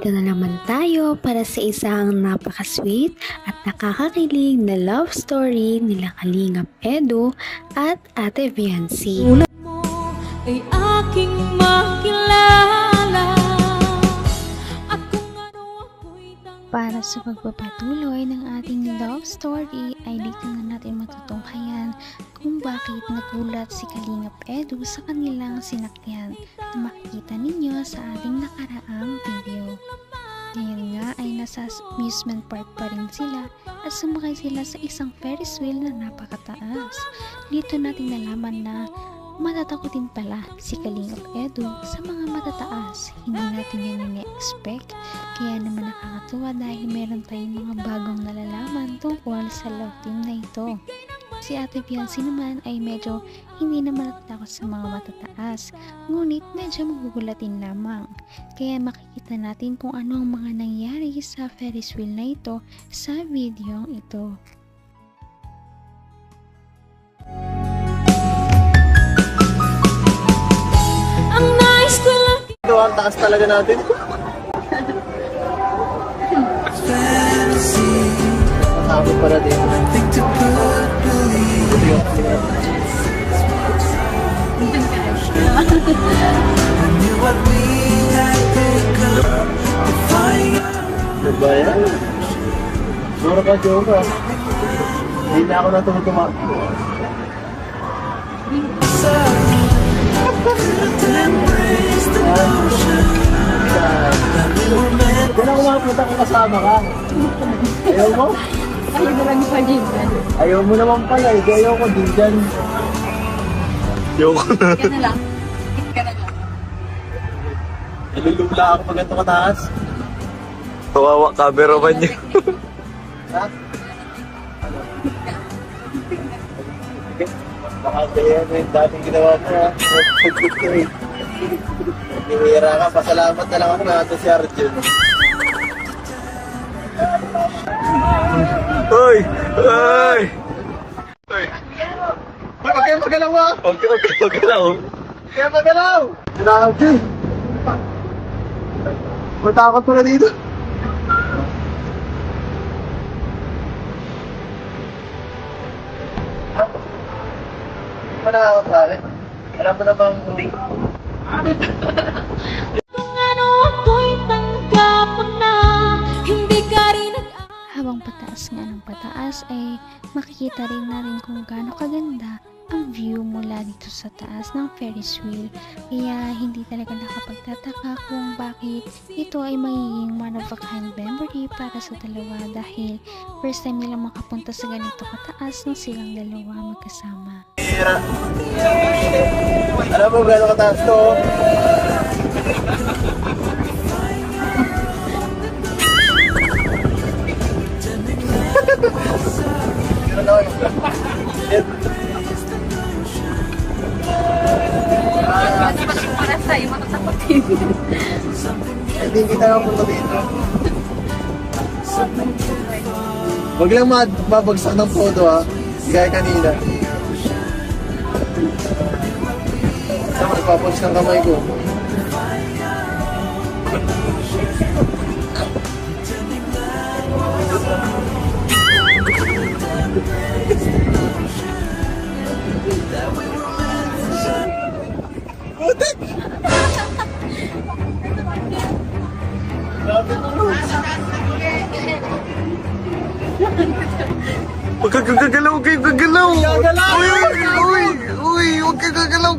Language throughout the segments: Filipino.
Nandito na naman tayo para sa isang napaka-sweet at nakakakilig na love story nila Kalingap Edu at Ate Viancy. Tulad mo ay aking makilala at kung ano ako'y Para sa pagpapatuloy ng ating love story ay dito na natin matutunghayan kung bakit nagulat si Kalingap Edu sa kanilang sinakyan na makikita ninyo sa ating nakaraang video. Ngayon nga ay nasa amusement park pa rin sila at sumakay sila sa isang Ferris wheel na napakataas. Dito natin nalaman na matatakotin pala si Kalingap Edu sa mga matataas. Hindi natin yan ini-expect. Kaya naman nakakatuwa dahil meron tayong mga bagong nalalaman tungkol sa love team na ito. Si Ate Viancy naman ay medyo hindi naman natatakot sa mga matataas, ngunit medyo magugulatin lamang. Kaya makikita natin kung ano ang mga nangyari sa Ferris wheel na ito sa video ito. ang nais ko lang. Ito ang taas talaga natin. Masabot para din. Diba yan? Siguro ka, joke ka. Hindi na ako natutuma. Kung ako mapunta kung kasama ka. Ayaw mo? Ayaw mo lang pa din. Ayaw mo naman pala eh. Ayaw ko din dyan. Ayaw ko na. Ka na lang. Ka na lang. Nalulula ako pag ito kataas. Kawawa cameraman niyo. Ha? Baka kaya na yung dating ginawa mo ha. Nihira ka. Pasalamat na lang ako na ito si Arjun. Hoy! Hoy! Hoy, wag kayo magalaw ha! Okay, magalaw. Huwag kayo magalaw! Grabe! Matakot mo na dito. Manakot pare. Alam mo namang hindi. Kung ano ako'y tanggap mo na hindi ka rin Habang pataas nga ng pataas ay makikita rin natin kung gaano kaganda ang view mula dito sa taas ng Ferris wheel. Kaya hindi talaga nakapagtataka kung bakit ito ay magiging one of a kind memory para sa dalawa dahil first time nilang makapunta sa ganito kataas ng silang dalawa magkasama. Hira. Alam mo gano'ng kataas to? Gano'n na ako. Para sa'yo, matatakotin. Hindi kita napunta dito. Huwag lang mabagsak ng photo ha. Gaya kanina. Tama, nagpapost ng kamay ko. Putik! Grabe to. Huwag kang gagalaw, huwag kang gagalaw. Gagalaw! Uy, huwag kang gagalaw.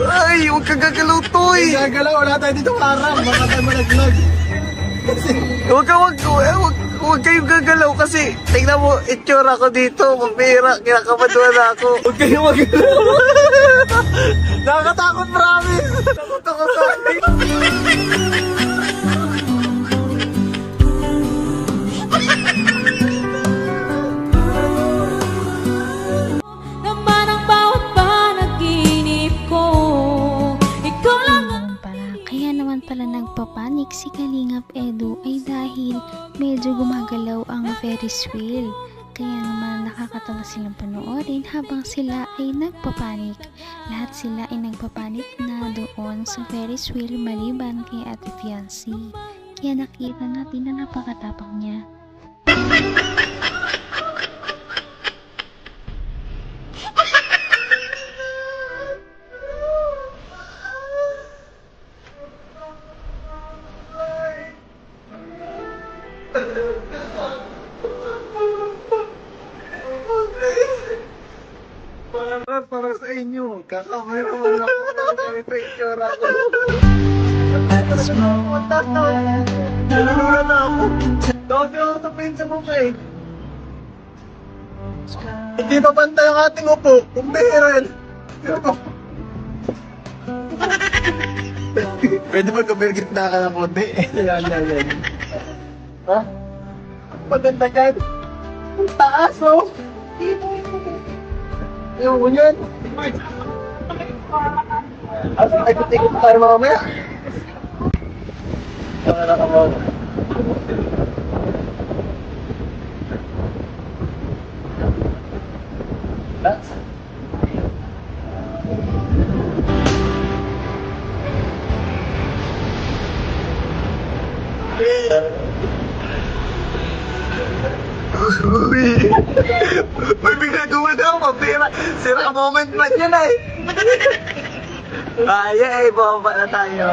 Ay, huwag kang gagalaw, Toy. Gagalaw, wala tayo dito parang. Baka tayo malaglag. Huwag kayong gagalaw kasi tingnan mo, itsura ko dito, mapira, kinakabaduan na ako. Huwag kayong magalaw. Nakakatakot, promise! Takot ako sa akin. naman ang bawat panaginip ko. Ikaw lang ang Kaya naman pala nagpapanik si Kalingap Edu ay dahil medyo gumagalaw ang Ferris wheel. Kaya naman nakakatawa silang panoorin habang sila ay nagpapanik. Lahat sila ay nagpapanik na doon sa Ferris wheel maliban kay Ate Fiancé. Kaya nakita natin na napakatapang niya. Para sa inyo. Kakamay naman ako ng picture ako. Nalulula na ako. Dami ako tapin sa mukha eh. Hindi pa pantay ang ating upo. Kumbiran. Pwede magkabirgit na ka ng konti. Yan. Ha? Maganda yan. Ang taas oh. Yung unyan. Ay, ikot tayo mamaya. Saka na ka mo. That's Uy! May ginagawa daw, mabira. Sira moment man yan ay. Ay, bumaba na tayo.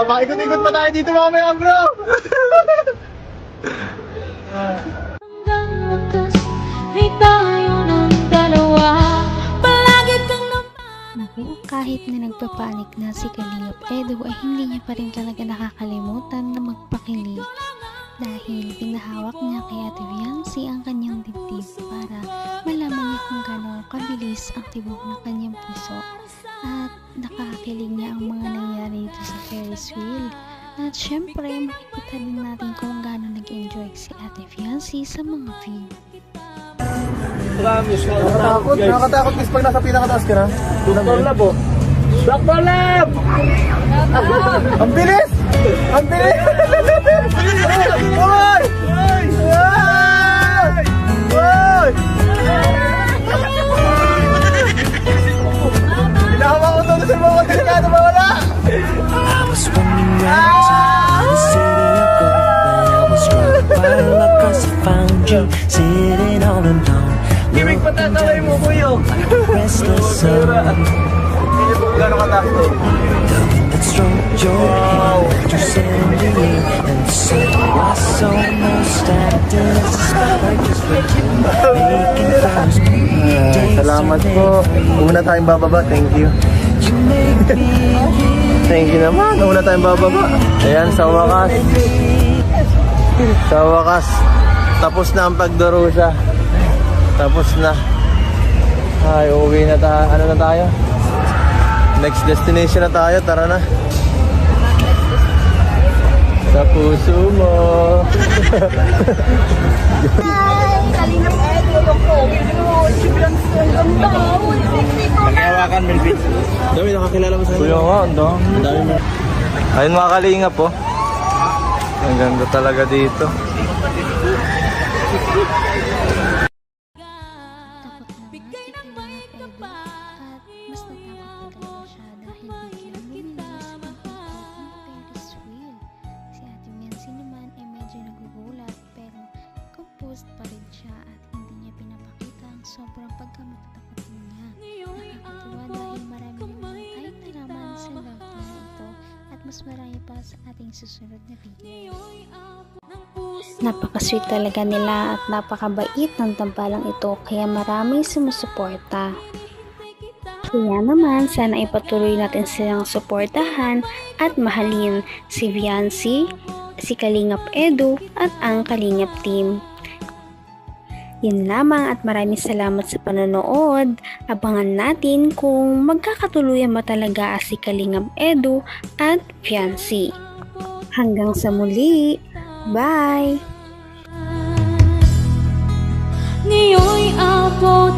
Maikot-ikot pa tayo dito mamaya, bro. Hanggang wakas ay tayo ng dalawa. Palagi kang Naku, kahit na nagpapanik na si Kalingap Edu ay hindi niya pa rin talaga nakakalimutan na magpakilig. Dahil pinahawak niya kay Ate Fiancé ang kanyang dibdib para malaman niya kung gano'ng kabilis ang tibok ng kanyang puso. At nakakakilig niya ang mga nangyari dito sa Ferris wheel. At syempre, makikita din natin kung gano'ng nag-enjoy si Ate Fiancé sa mga view. Nakakatakot miss pag nasa pinakataas ka na. Dr. Lab oh. Dr. Lab! Ang bilis! Ang bilis! Hoy! Hoy! Hoy! Hinahawa ko to sa mga delikado mawala! I was swimming around the city of gold. I was struck by love 'cause I found you sitting all alone. Gimik patataway mo, kuyo! Restless soul. Gano'ng katakot? The wind that stroked your hair, you sent me in, and so I saw almost acting as a spotlight just for you, making flowers days. Salamat po. Una tayong bababa. Thank you. You make me Thank you naman. Una tayong bababa. Ayan, sa wakas. Sa wakas. Tapos na ang pagdurusa. Tapos na. Ay, uuwi na tayo. Ano na tayo? Next destination na tayo. Tara na. Sa puso mo. Kalingap Edu, yung COVID mo. Sobrang ganda. Pag-iwakan, Melvin. Dami nakakilala mo sa inyo. Kuya nga, ang dami mo. Ayun mga kalingap po. Ang ganda talaga dito. Pa rin siya at hindi niya pinapakita ang sobrang pagkamatatakot niya. Nakakatuwa dahil marami naman tayong nalaman sa love na ito at mas marami pa sa ating susunod na video. Napaka-sweet talaga nila at napakabait ng tambalang ito kaya maraming sumusuporta. Kaya naman sana ipatuloy natin silang suportahan at mahalin si Fiancé, si Kalingap Edu at ang Kalingap team. Yun lamang at maraming salamat sa panonood. Abangan natin kung magkakatuluyan ba talaga si Kalingap Edu at Fiancé. Hanggang sa muli. Bye! Ngayon'y abot